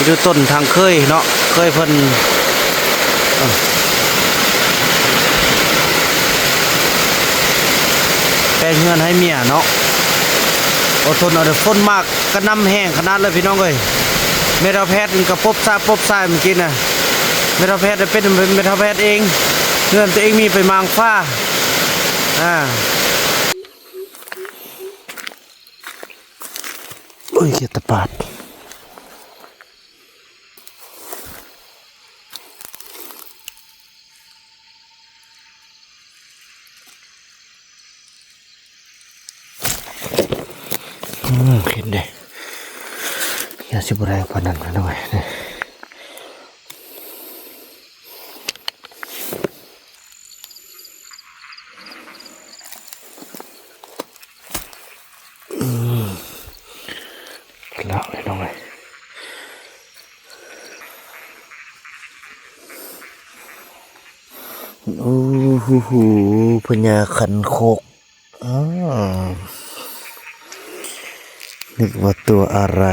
ดูต้นทางเคยเนาะเคยเพิ่นแปลงเงินให้เมียเนาะอดทนเอาฝนมากกระน้ำแห้งขนาดเลยพี่น้องเอ้ยเมทัลแพทย์กับปบซ่าเมื่อกี้น่ะเมทัลแพทย์เป็นเมทัลแพทย์เองเงินตัวเองมีไปมางฟ้าโอ้ยเกียตปาดเห็นเลยอย่าสิบแรงพนันนะหน่อยเนี่ยแล้วเลยน้องเลยโอ้โหพญาขันโคกนึกว่าตัวอะไร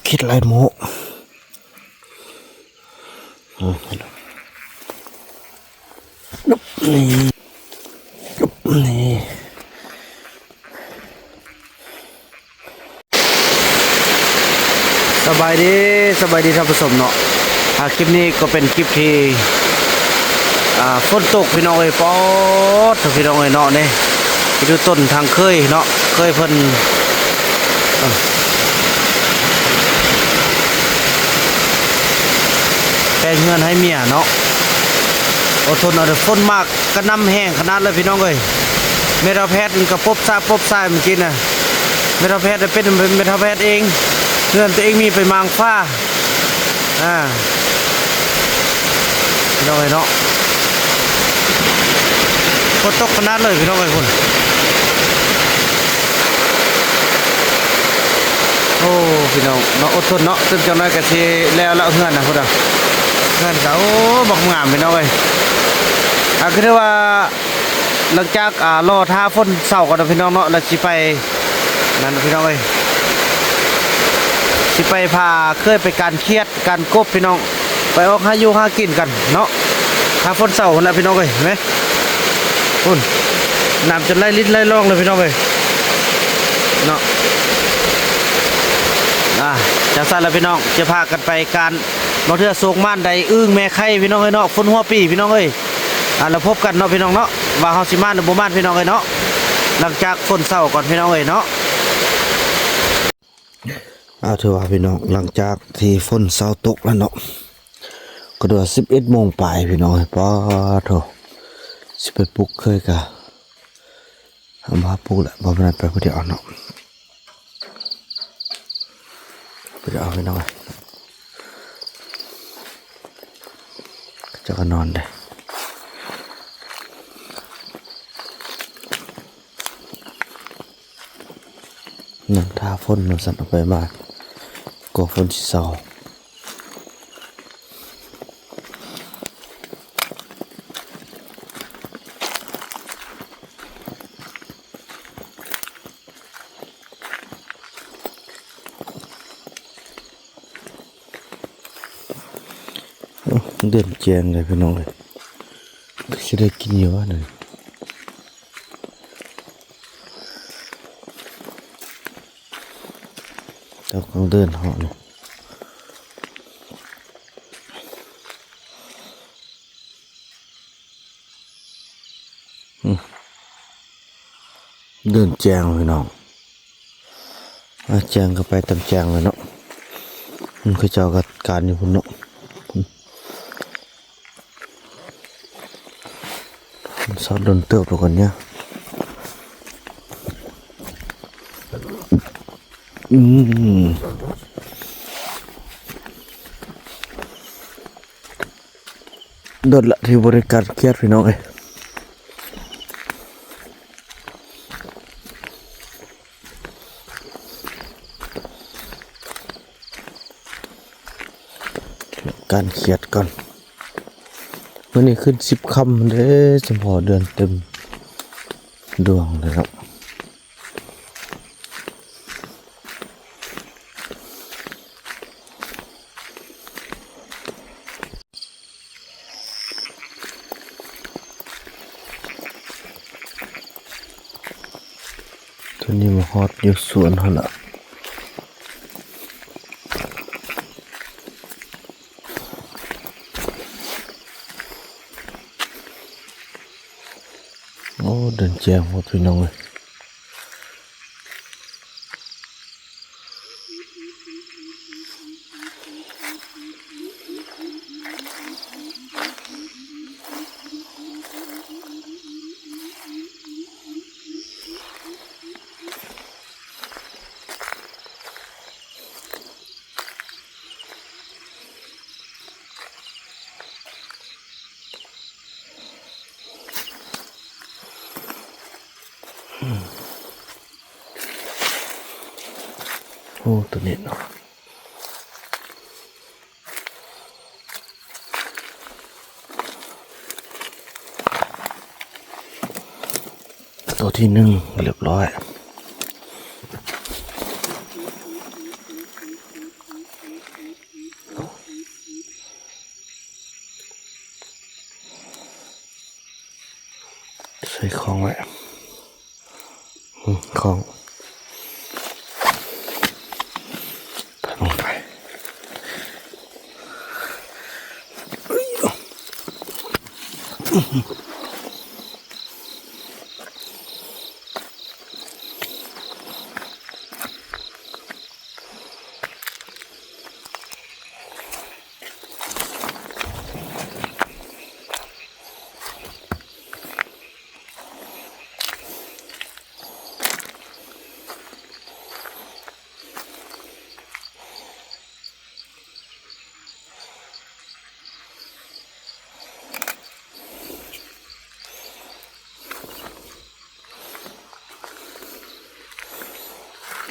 คิดไรโมนี่สบายดีท่านผู้ชมเนาะคลิปนี้ก็เป็นคลิปที่ฝนตกพี่น้องเอ้ยป๊อดพี่น้องเอ้ยเนาะเนี่ยดูต้นทางเคยเนาะเคยเพิ่นแปลงเงินให้เมียเนาะอดทนเอาฝนมากกระน้ำแห้งขนาดเลยพี่น้องเอ้ยเมทัลแพทย์กับปบซ่าเมื่อกี้น่ะเมทัลแพทย์เป็นเมทัลแพทย์เองเงินตัวเองมีไปมางฟ้าพี่น้องเอ้ยเนาะฝนตกขนาดเลยพี่น้องเอ้ยคุณโอ้พี่น้องเนาะอดทนเนาะตึ้งจังน้อยกะสิแล้วเฮือนนะพุ่นอ่ะเฮือนเขาบักงามพี่น้องเอ้ยคือว่าหลังจากรอท่าฝนเศร้าก่อนพี่น้องเนาะแล้วสิไปนั่นพี่น้องเอ้ยสิไปพาเคยไปการเครียดการกบพี่น้องไปออกหาอยู่หากินกันเนาะท่าฝนเศร้าคนละพี่น้องเอ้ยเห็นไหมคุณน้ำจนไล่ลิ้นไล่ล่องเลยพี่น้องเอ้ยเนาะจะสั่นแล้วพี่น้องจะพากันไปการมาเทื่อโศกม่านใดอึ้งแม่ไข่พี่น้องเอ้ยเนาะฝนหัวปีพี่น้องเอ้ยเราพบกันเนาะพี่น้องเนาะว่าเฮาสิม่านหรือบ่ม่านพี่น้องเอ้ยเนาะหลังจากฝนเศร้าก่อนพี่น้องเอ้ยเนาะถือว่าพี่น้องหลังจากที่ฝนเศร้าตกแล้วเนาะก็เดือ11 โมงปลายพี่น้องป้าโถสิไปปลุกเคยกะมาปลุกแหละบ่เป็นไรไปผู้เดียวเนาะไปเอาพี่น้องจะก็นอนได้นั่งท่าฝนมันสั่นออกไปมากกลัวฝนสิเศร้าเดินแจงเลยพี่น้องเลยจะได้กินเยอะเลยเรากำลังเดินเหาะเนี่ยเดินแจงพี่น้องแจงก็ไปตามแจงเลยเนาะมันคือเจ้ากัดการอยู่พุ่นเนาะสอดโดนเติบตัวกันเนี่ยโดนละที่บริการเครียดพี่น้องเลยการเครียดก่อน วันนี้ขึ้น10 ค่ำเด้อจำพอเดือนเต็มดวงเลยครับตัวนี้มาฮอดอยู่สวนเขาละโอ้เดินแจ้งหมดพี่น้องเลยโอ้ตัวนี้เนาะตัวที่1เรียบร้อยใส่ของไว้ของไปลงไป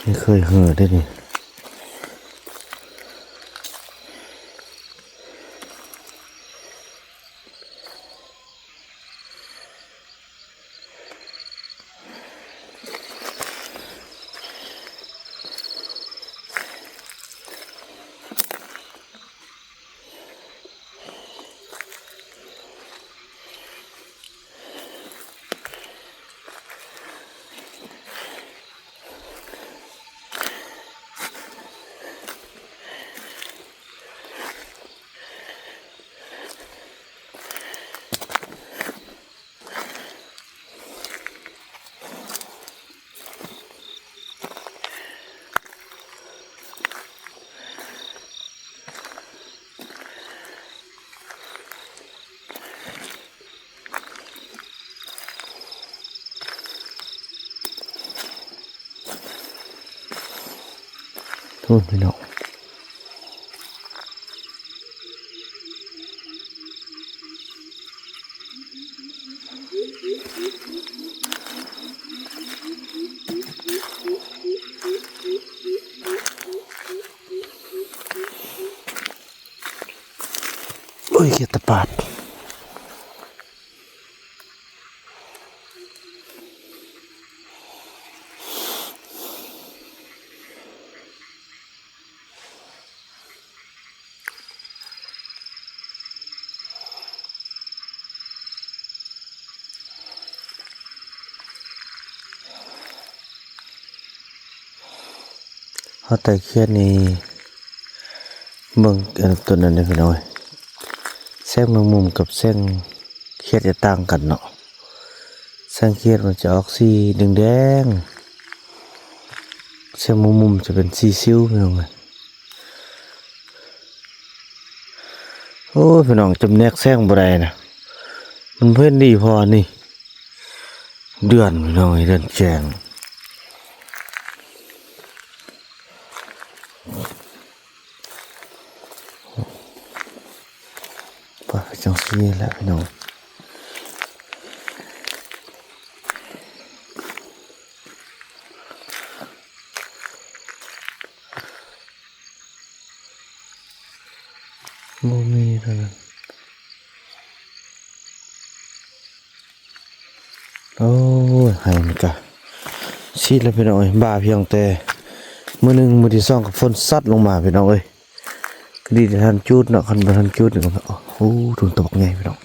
ไม่เคยเห่อได้นี่ทุนพี่น้องโอ้ยเกียรติปาดเขาไต่เคียนนี่เบิ่งตัวนั้นเลยพี่น้องแซงแมงมุมกับแซงเคียดจะต่างกันเนาะแซงเคียดมันจะออกสีแดงแซงแมงมุมจะเป็นสีซิ้วพี่น้องโอ้พี่น้องจำแนกแซงบ่ได้นะมันเพื่อนดีพอนี่เดือนพี่น้องเดือนแจงป่าจังสีแหละพี่น้องโมมีเท่านั้น โอ้ยให้มันกะซีดแล้วพี่น้องเอ้ยบ้าเพียงแต่มื้อหนึงมื้อที่สองก็ฝนซัดลงมาพี่น้องเอ้ยก็ดีแต่ทันจุดเนาะคันบ่ทันจุดนี่ก็โอ้ทุนตกไงพี่น้อง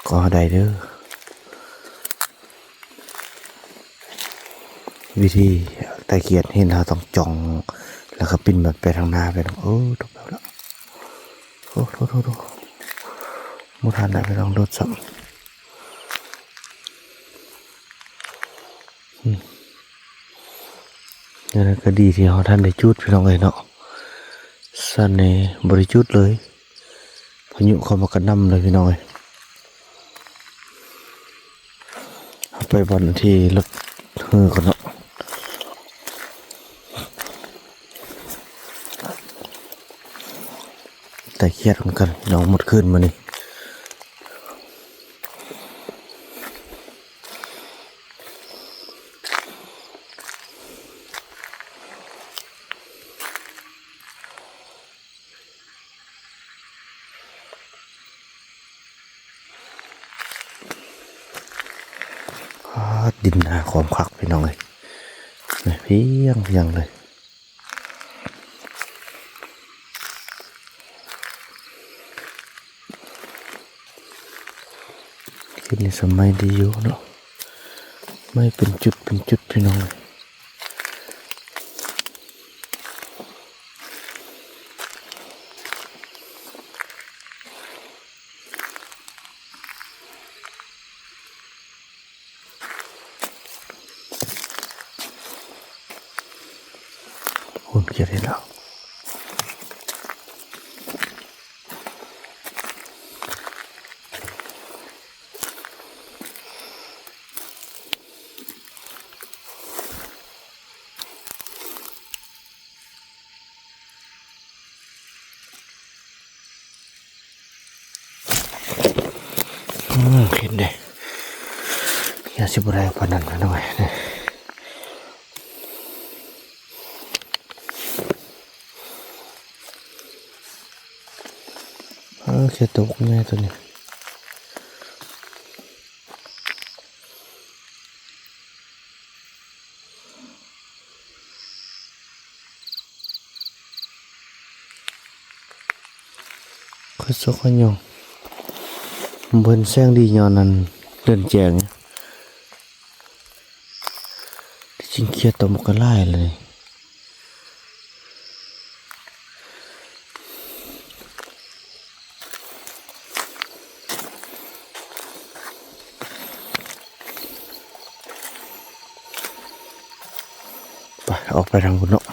ก็ได้เด้อวิธีไต่เกียรเห็นเราต้องจ้องแล้วก็ปิ้นแบบไปทางหน้าไปน้องตกแล้วโอ้โทมุทันได้ไปลองโดดซ้ำนี่ก็ดีที่เขาท่านได้จุดพี่น้องเลยเนาะสันในบริจุดเลยพายุเข้ามากระนำเลยพี่น้องเลยเอาไปบอลที่ลึกก่อนเนาะแต่เครียดเหมือนกันน้องหมดขึ้นมานี่ดินหาความคักพี่น้องเลยเพียงเลยคิดในสมัยดีอยู่เนาะไม่เป็นจุดพี่น้องเลยคุณเกียรติแล้วเห็นได้อย่าสิบไรพนันมาหน่อยเขียตกง่ายตัวนี้ค่อยซกค่อยยองบนแสงดียอนั้นเดินแจงจริงเขียตกมันก็ไล่เลยไปออกไปทางบนเนาะ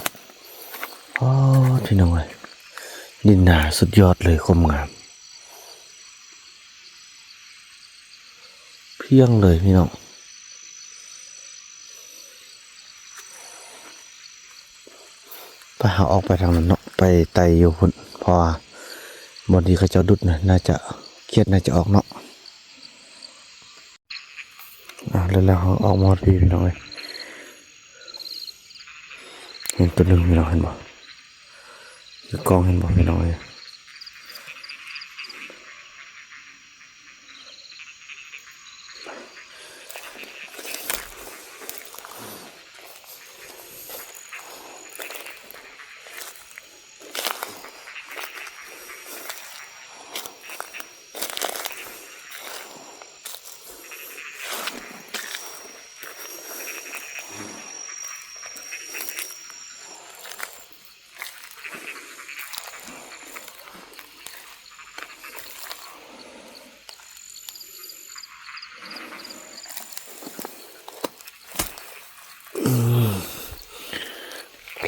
ที่น้องเลยดินหนาสุดยอดเลยคมงามเพียงเลยพี่น้องไปหาออกไปทางนั้นเนาะไปไต่อยู่พุ่นพอบางทีเขาจะดุดนะน่าจะเครียดน่าจะออกเนาะแล้วเขาออกมอดพี่น้องเลยเห็นตัวหนึ่งพี่น้องเห็นบ่คือกองเห็นบ่พี่น้องเลย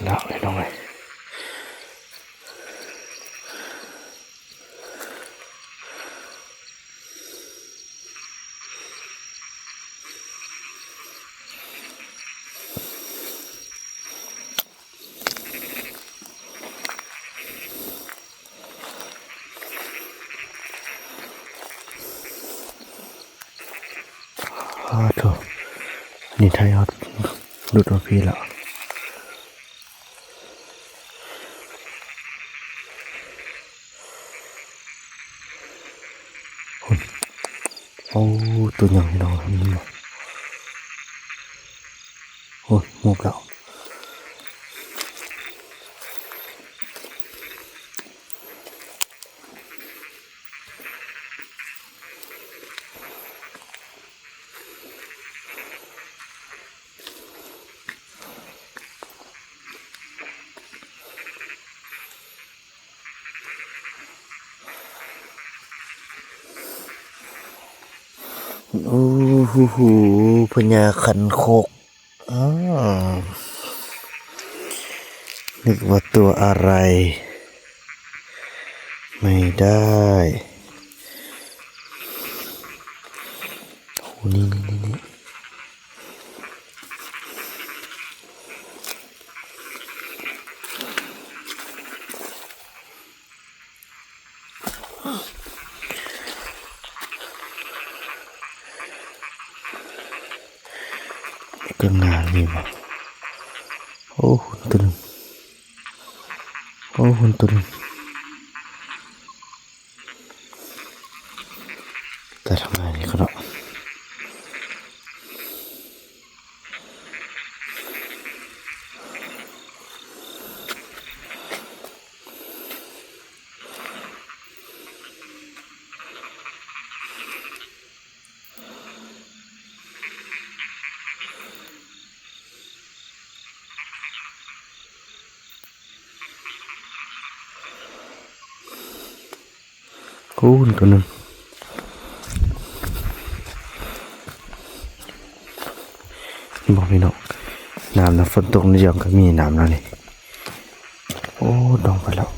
แล้วพี่น้องเลยถูกนี่ไทยเอาดูดมาพี่แล้วโอ้ตัว ยังพี่น้องโอ้ยหมกแล้วโอ้โหพญาขันโคกนึกว่าตัวอะไรไม่ได้โอ้นี่ก็งานนี่วะโอ้หุ่นตัวนึงโอ้หุ่นตัวนึงแต่ทำไมนี่ก็เนาะโอ้หุ่นตัวนึงบอกพี่น้องน้ำนะฝนตกในยังก็มีน้ำแล้วนี่โอ้ดองไปแล้ว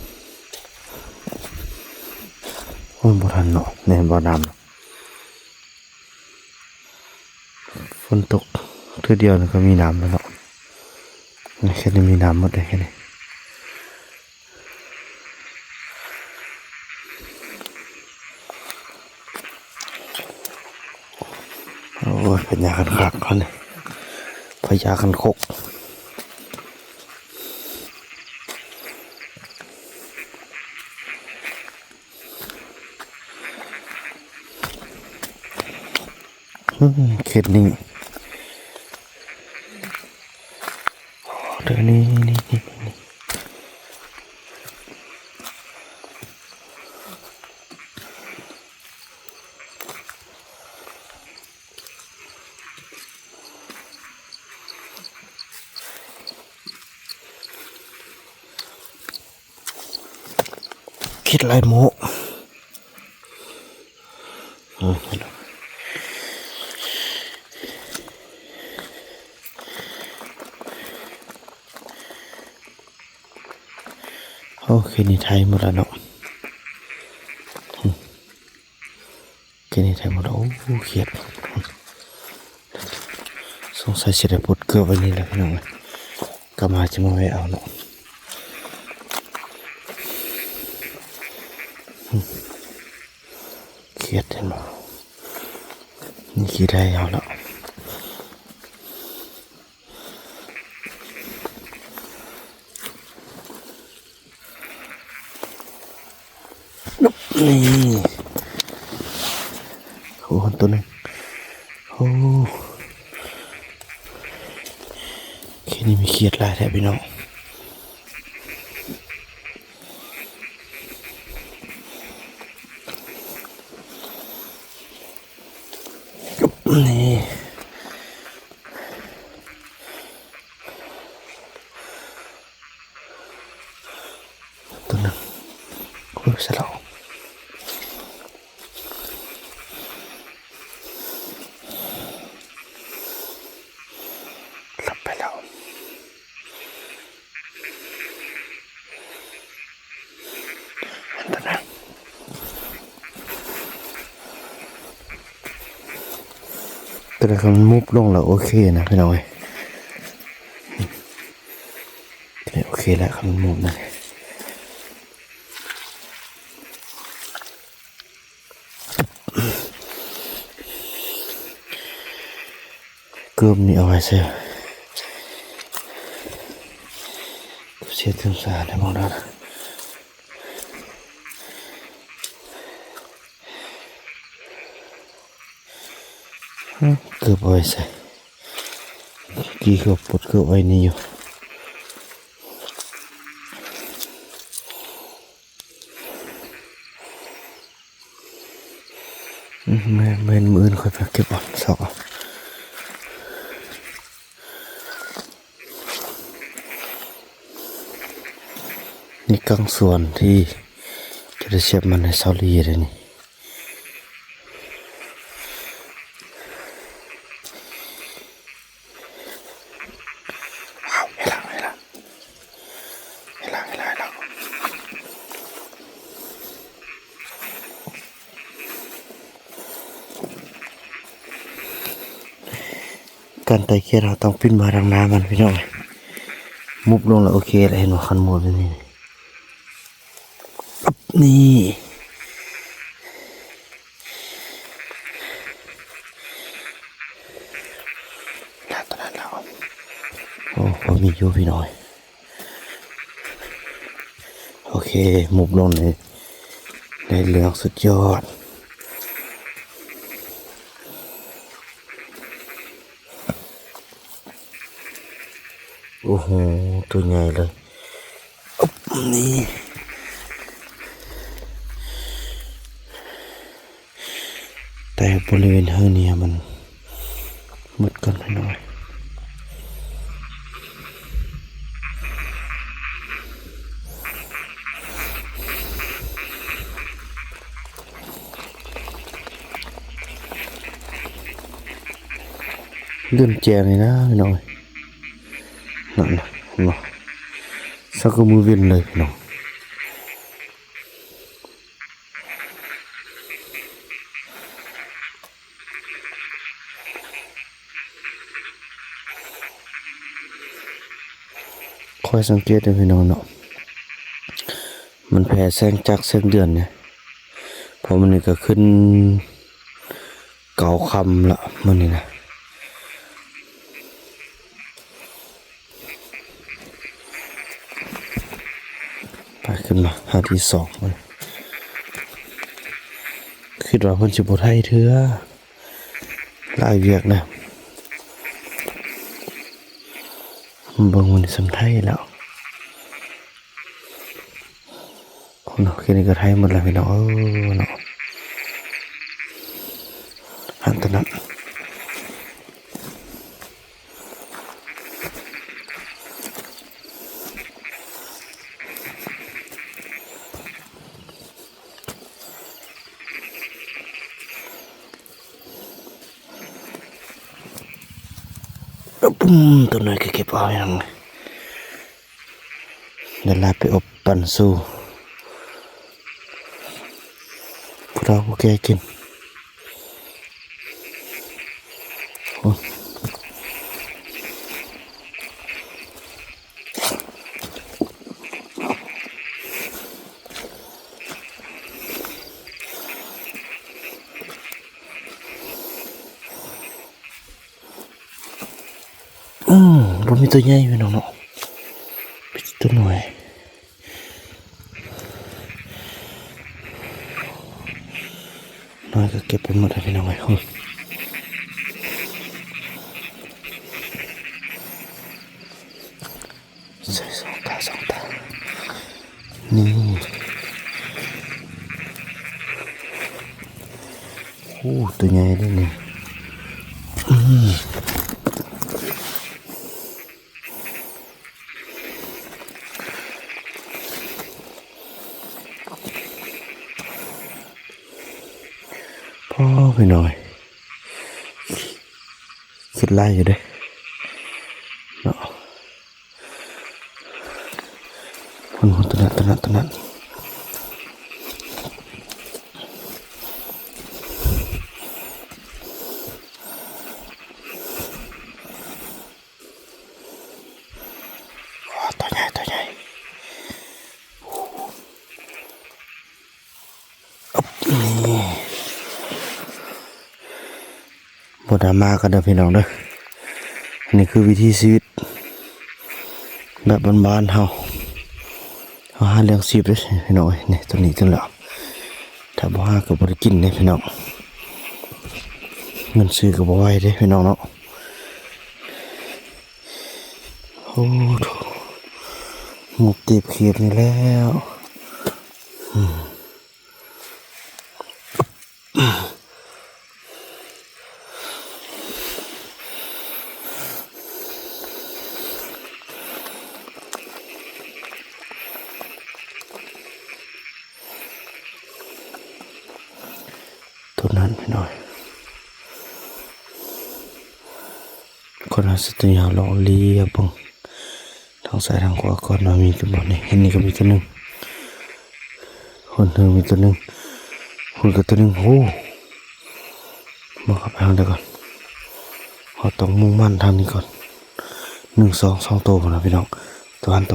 โอ้บ่ทันเนาะแน่บ่น้ำฝนตกทีเดียวก็มีน้ำแล้วเนาะแค่นี้มีน้ำหมดเลยแค่นี้โอ้ยเป็นยาคันคักเขาเนี่ยพยาคันโคกเข็ดนี่เดี๋ยวนี้คิดไรโมโอเคนี่ไทยหมดแล้วเนาะโอเคนี่ไทยหมดแล้วโอ้เขียดสงสัยจะได้ปลดเกลือไว้นี่แหละพี่น้องก็มาจะมาไว้เอาเนาะเขียดเห็นไหมนี่ขี้ได้เอาแล้วนี่โอ้ตัวนึงโอ้แค่นี้มีเขียดลายแท้พี่น้องนี่ตัวนึงโอ้ยสลบหลับไปแล้วตัวนึงแต่ถ้ามันมุบลงแล้วโอเคนะพี่น้องเอ้ยโอเคแล้วคำมุบนะเกือบนี่เอาไว้เสียถึงสารได้มองได้ เกือบเอาไว้ใส่กี่ขวบปลดเกือบไว้นี่อยู่แม่นมืออื่นค่อยไปเก็บอ่อนสอกนี่กลางส่วนที่จะได้เสียบมันในเสาลีเลยนี่ว้าวให้ละการไต่เคียเราต้องปิ้นมาทางน้ำมันพี่น้องมุบลงแล้วโอเคแล้วเห็นว่าคันหมดเลยนี่นี่ตอนนั้นแล้วโอ้พอมีอยู่พี่น้อยโอเคมุบลงเลยได้เหลืองสุดยอดโอ้โหตัวใหญ่เลยนี่แต่บริเวณเฮอร์เนียมันมืดกันไปหน่อยเลื่อนแจงเลยนะพี่น้องนั่นนะเนาะสักมือเวียนเลยพี่น้องคอยสังเกตดูพี่น้องเนาะมันแผ่แสงจากแสงเดือนเนี่ยพอมันนี่ก็ขึ้นเก่าคำละมันนี่นะไปขึ้นมาหาที่สองมันคิดว่ามันจะบดให้เถื่อหลายเวียกนะมันเบิ่งมันสำไทยแล้วคนเอาแค่นี้ก็ไทยหมดแล้วพี่น้องเนาะหันตะนัดปุ้มตัวน้อยก็เก็บเอาอย่างเดี๋ยวลาไปอบปั่นสู้พวกเราพวกแกกินบ่มีตัวใหญ่พี่น้องเนาะเป็นตัวหน่อยน้อยก็เก็บไปหมดแล้วพี่น้องไอ้คนใส่สองตานี่โอ้ตัวใหญ่ด้วยนี่พ่อพี่น้อยคิดไล่อยู่เด้เนาะคนตัวนั้นตัวใหญ่นี่บดมากันเด้อพี่น้องเด้ออันนี้คือวิธีชีวิตแบบบ้านๆเฮาหาเลี้ยงชีพเด้อพี่น้องนี่ตัวนี้จังแล้วถ้าบ่หาก็บ่ได้กินเด้พี่น้อง เงินซื้อกับบ่ไหวเด้พี่น้องเนาะโอ้โถหมกตีบเขียดนี่แล้วตัวนั้นพี่น้อยคนอาสตยาลองเลียบังทางซ้ายทางขวาก่อนเรามีตัวบ่นี่เห็นนี่ก็มีตัวหนึ่งคนหนึ่งมีตัวหนึ่งคนกับตัวหนึ่งโอ้มาขับทางเดียวก่อนเราต้องมุ่งมั่นทางนี้ก่อน1 2 2ตัวนะพี่น้องตัวหันต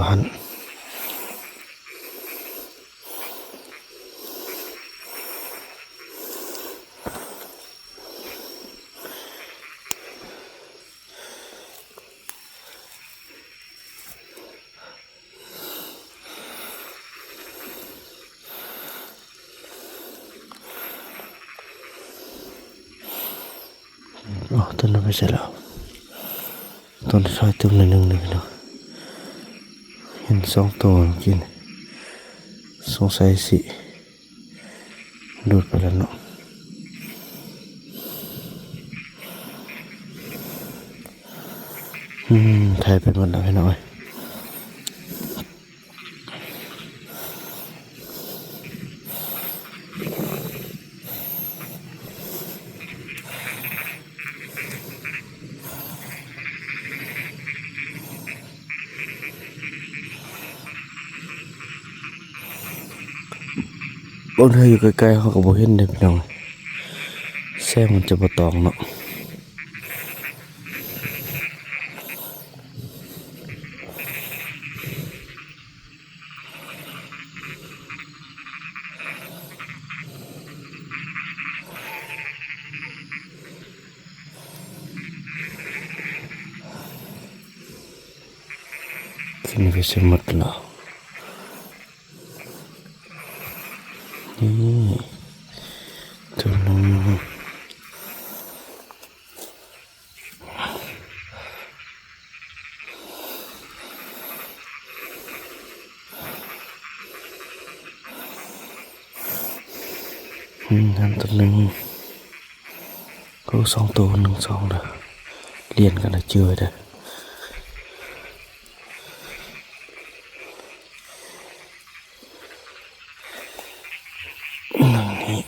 ้นนั้นไม่ใช่แล้วต้นซอยตึมหนึ่งเลยพี่น้องเห็น2 ตัวกินสงสัยสิดูดไปแล้วเนาะถ่ายเป็นวันละพี่น้องบางทีอยู่ใกล้ๆเขาก็บ่เห็นเด้พี่น้องแสงมันจะบ่ตองเนาะกินไปเสียหมดแล้วนี่ตัวนึงนั่นตัวนึงก็2 ตัว1 2เลยเรียนกันแล้วเจอเด้อนี่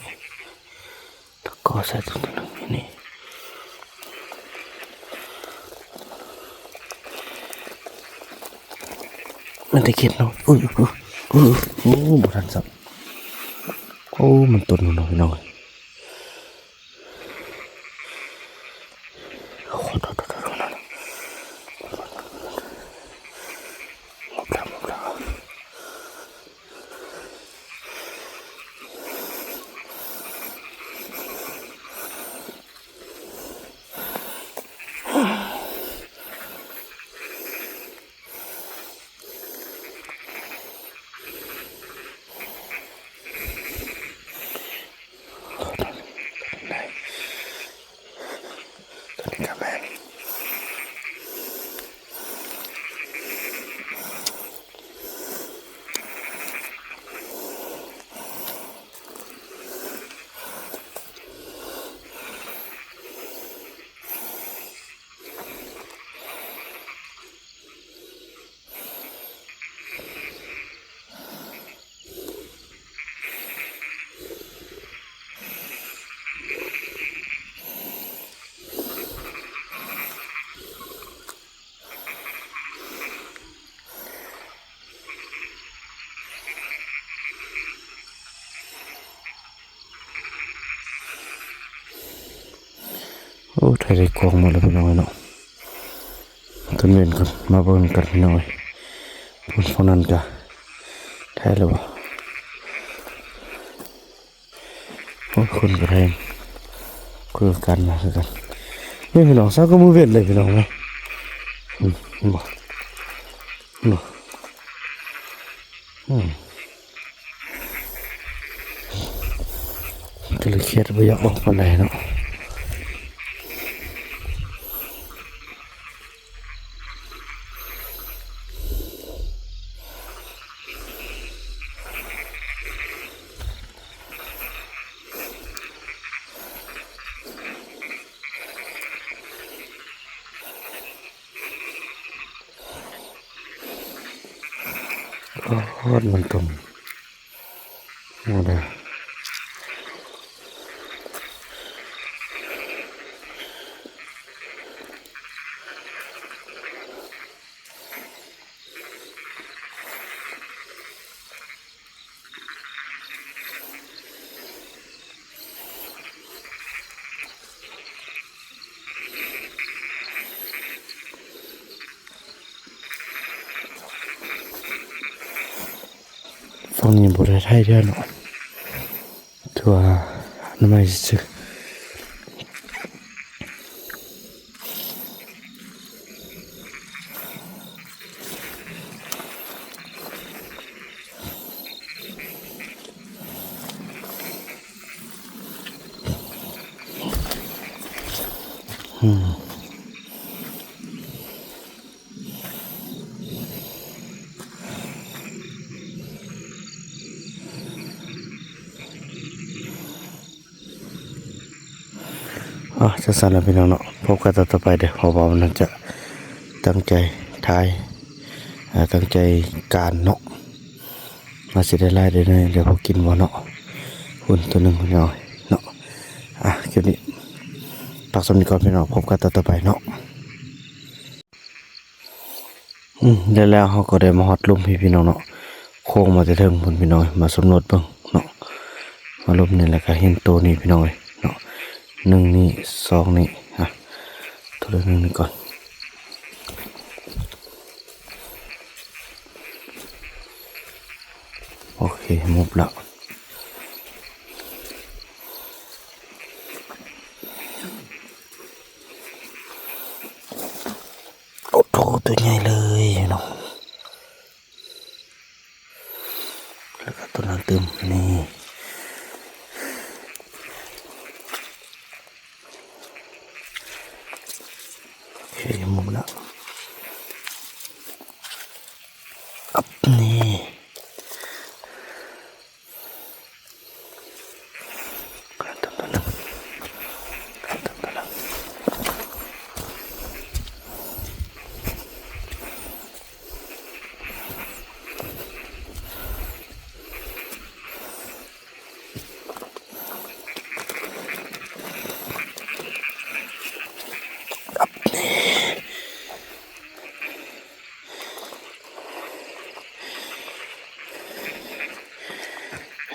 ตะกอใส่ตัวนึงนี่มันได้เข็ดเนาะโอ้บ่ทันสับโอ้มันตุนหน่อยตัวนี้กับแม่โอ้ถ่ายได้กองมาแล้วพี่น้อยเนาะต้นเวียนกันมาเบิ่งกันพี่น้อยพุ่นพวกนั้นกะถ่ายแล้วบ่โอ้คนกระแทงคุยกันนะคือกันนี่พี่น้องซะก็มือเวียนเลยพี่น้องไหมบ่ก็เลยเครียดไปอยากบอกปานใดเนาะ โอ้โหมันตุ่มโอ้เด้อฝั่งนี้บ่ได้ไทยเด้อเนาะทั่วน้ำมันซึกจะสั่นแล้วพี่น้องเนาะพบกันต่อไปเดี๋ยวพอบอกมันจะตั้งใจทายตั้งใจการเนาะมาสิได้ไล่ได้เลยเดี๋ยวพอกินบ่เนาะหุ่นตัวหนึ่งพี่น้องเนาะคลิปนี้ปักสมนิกรพี่น้องพบกันต่อไปเนาะแล้วเขาก็ได้มาฮอดลุ่มพี่น้องเนาะโค้งมาจะถึงพี่น้องมาสำรวจเบิ่งเนาะมาลุ่มนี่แหละก็เห็นตัวนี้พี่น้องเนาะ1นี่2นี่ตัวเรื่องนี้ก่อนโอเคมุบแล้วโอ้โหตัวใหญ่เลยเนาะแล้วก็ตัวนั้นตึมนี่โอเคมุบแล้วนี่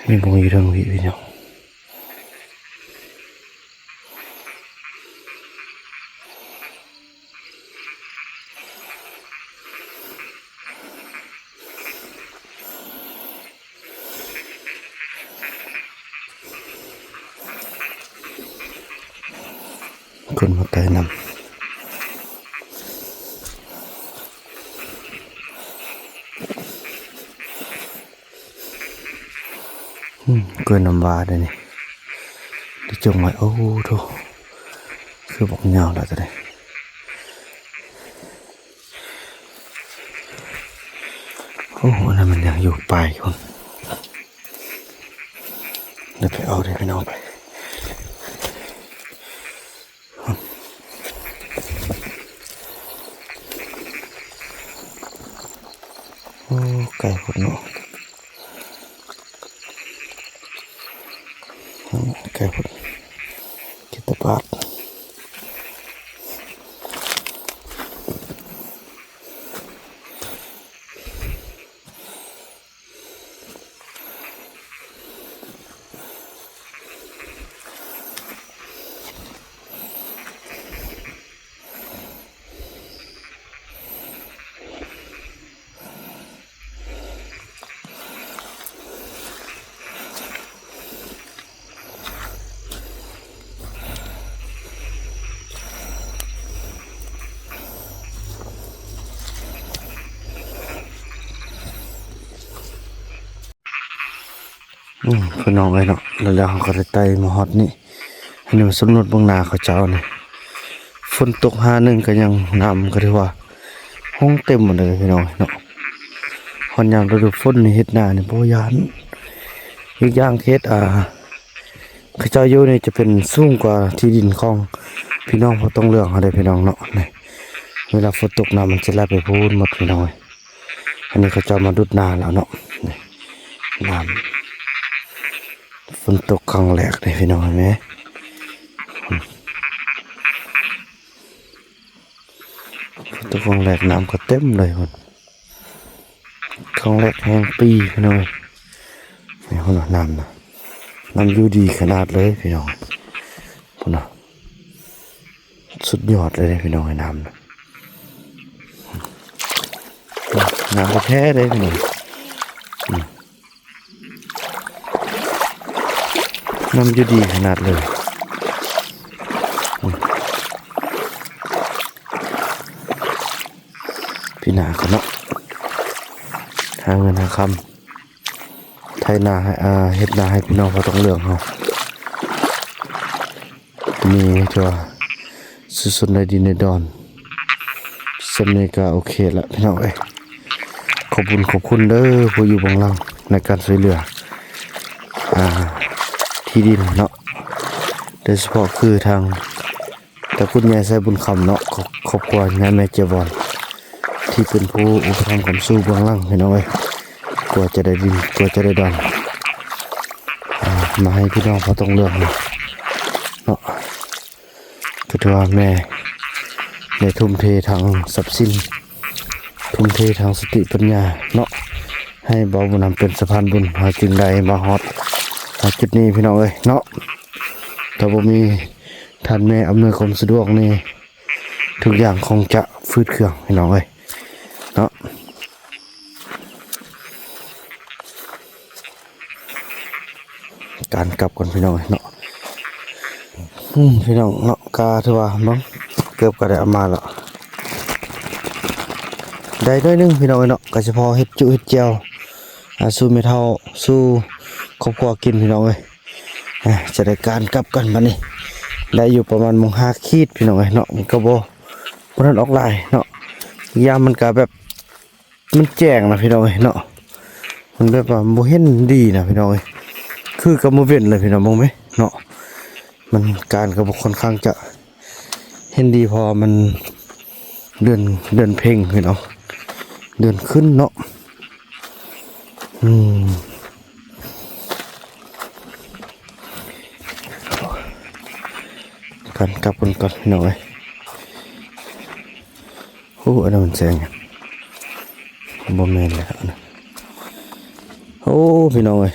มีบงอยู่ตรงนี้พี่น้องคนมาไกลนำเกินน้ำวาได้นี่ดิจงไว้โอ้โธ่คือบอกเงาแล้วจะได้โอ้โหนั่นมันยังอยู่ปลายคนเดี๋ยวไปเอาได้พี่น้องไปโอ้ไก่คนเนาะไก่คนกิตบาทพี่น้องเลยเนาะแล้วเขาก็ได้ไต่มาฮอดนี่ให้นี่มาสำรวจเบื้องหน้าเขาเจ้านี่ฝนตก51ก็ยังน้ำก็ถือว่าห้องเต็มหมดเลยพี่น้องเนาะฮอนยามฤดูฝนนี่เฮ็ดหน้านี่บ่ยานอีกอย่างเฮ็ดเขาเจ้าอยู่นี่จะเป็นสูงกว่าที่ดินของพี่น้องบ่ต้องเลือกเฮาได้พี่น้องเนาะนี่เวลาฝนตกน้ำมันจะไหลไปพูนหมดพี่น้อง นนี้เขาจะมาดุดนาแล้วเนาะนี่น้ำฝนตกครั้งแรกเลยพี่น้องเห็นไหมฝนตกครั้งแรกน้ำก็เต็มเลยคนครั้งแรกแห่งปีพี่น้องนี่คนน้ำนะน้ำอยู่ดีขนาดเลยพี่น้องคนน่ะสุดยอดเลยพี่น้องไอ้น้ำนะน้ำก็แท้เลยพี่น้องน้ำอยู่ดีขนาดเลยพี่นาเขาเนาะหาเงินหาคำไทยนาให้เฮ็ดนาให้พี่น้องเขาต้องเลือกเขามีตัวสุดๆในดินในดอนสำเนียงก็โอเคละพี่น้องเอ้ยขอบคุณเด้อผู้อยู่เบื้องหลังในการช่วยเหลือที่ดินเนาะโดยเฉพาะคือทางตะคุณยายใส่บุญคำเนาะครอบครัวยายแม่เจวอนที่เป็นผู้อุปถัมภ์คำสู้เบื้องหลังพี่น้องเอ้ยกว่าจะได้ดินกว่าจะได้ดอนมาให้พี่น้องเขาต้องเลือกเนาะก็ถือว่าแม่ได้ทุ่มเททางทรัพย์สินทุ่มเททางสติปัญญาเนาะให้เบาบุญนำเป็นสะพานบุญหาจึงได้มาฮอดจุดนี้พี่น้องเอ้ยเนาะถ้าบ่มีท่านแม่อำนวยความสะดวกนี่ทุกอย่างคงจะฟืดเครื่องพี่น้องเอ้ยเนาะการกลับกันพี่น้องเนาะพี่น้องเนาะกาถือว่ามั้งเกือบก็ได้เอามาแล้วได้ด้วยนึงพี่น้องเนาะก็เฉพาะเฮ็ดจุเฮ็ดเจียวสู้ไม่เท่าสู้ครอบครัวกินพี่น้องเอ้ยจะได้การกลับกันมานี่ได้อยู่ประมาณ5 ขีดพี่น้องเอ้ยเนาะมันก็บ่ทันออกลายเนาะยามมันก็แบบมันแจ้งนะพี่น้องเอ้ยเนาะมันแบบว่าบ่เห็นดีนะพี่น้องเอ้ยคือกับบ่เว้นเลยพี่น้องมองไหมเนาะมันการก็บ่ค่อนข้างจะเห็นดีพอมันเดือนเพ่งพี่น้องเดือนขึ้นเนาะกันกลับกันก่อนพี่น้องเอ้ยโอ้อันนั้นมันแซงบ่แม่นแล้วนะโอ้พี่น้องเอ้ย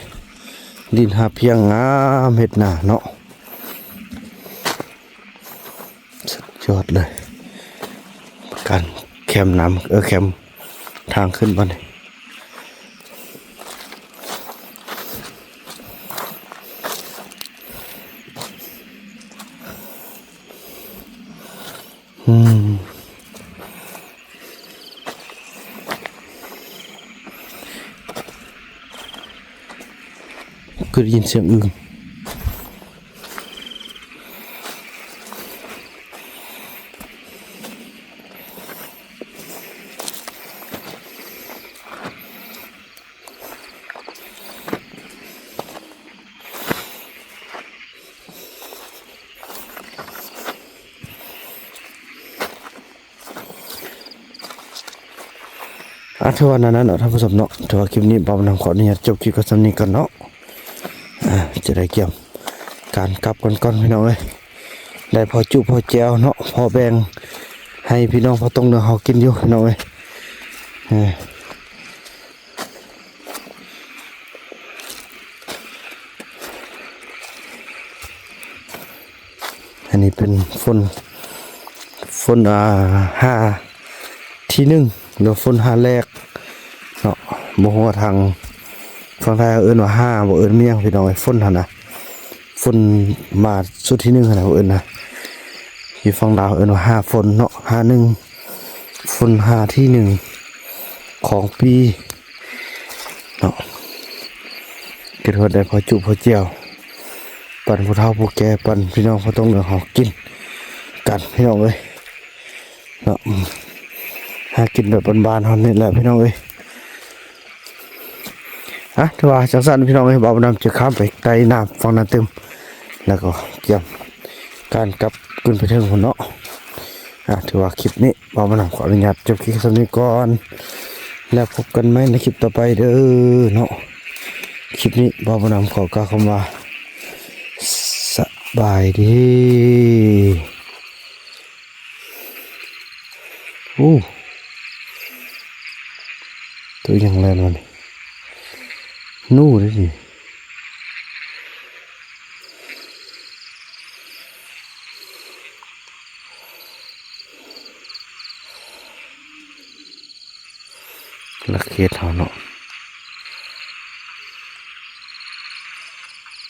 ดินหาเพียงงามเฮ็ดหน้าเนาะสุดยอดเลยการแคมน้ำแคมทางขึ้นบ้านเลยก็ได้ยินเสียงอึ่งถ้าวันนั้นเนาะท่านผู้ชมเนาะถ้าว่าคลิปนี้บ่าวนำขออนุญาตจบคลิปกับสำนีกันเนาะจะได้เกี่ยวการกลับกันก่อนพี่น้องเอ้ยได้พอจุพอแจวเนาะพอแบ่งให้พี่น้องพอต้องเนื้อเขากินอยู่พี่น้องเอ้ยอันนี้เป็นฝน5 ที่ 1หรือฝน5 แรกเนาะบ่ฮู้ว่าทางฝั่งไทยเอิ้นว่า5บ่เอิ้นเมียงพี่น้องไอ้ฝนหั่นน่ะฝนมาสุดที่ 1หั่นน่ะเอิ้นนะอยู่ฝั่งลาวเอิ้นว่า5ฝนเนาะ5 ฝน5 ที่ 1ของปีเนาะเกิดว่าได้พอจุพอเจียวปั่นผู้เฒ่าผู้แก่ปั่นพี่น้องเขาต้องเหลือหอกกินกันพี่น้องเอ้ยเนาะหากินแบบบ้านๆเฮานี่แหละพี่น้องเอ้ยถือว่าจังซั่นพี่น้องเอ้ยบ่าวนำจะข้ามไปไกลน้ำฝั่งนั้นเต็มแล้วก็เกี่ยมการกลับขึ้นไปถึงพุ่นเนาะถือว่าคลิปนี้บ่าวนำขออนุญาตจบคลิปสักนิดก่อน แล้วพบกันไหมในคลิปต่อไปเด้อเนาะคลิปนี้บ่าวบุญนำขอกล่าวคำว่าสบายดีโอ้ตัวอย่างไรมันนู่เลยดิลักเกียดเขาเนาะ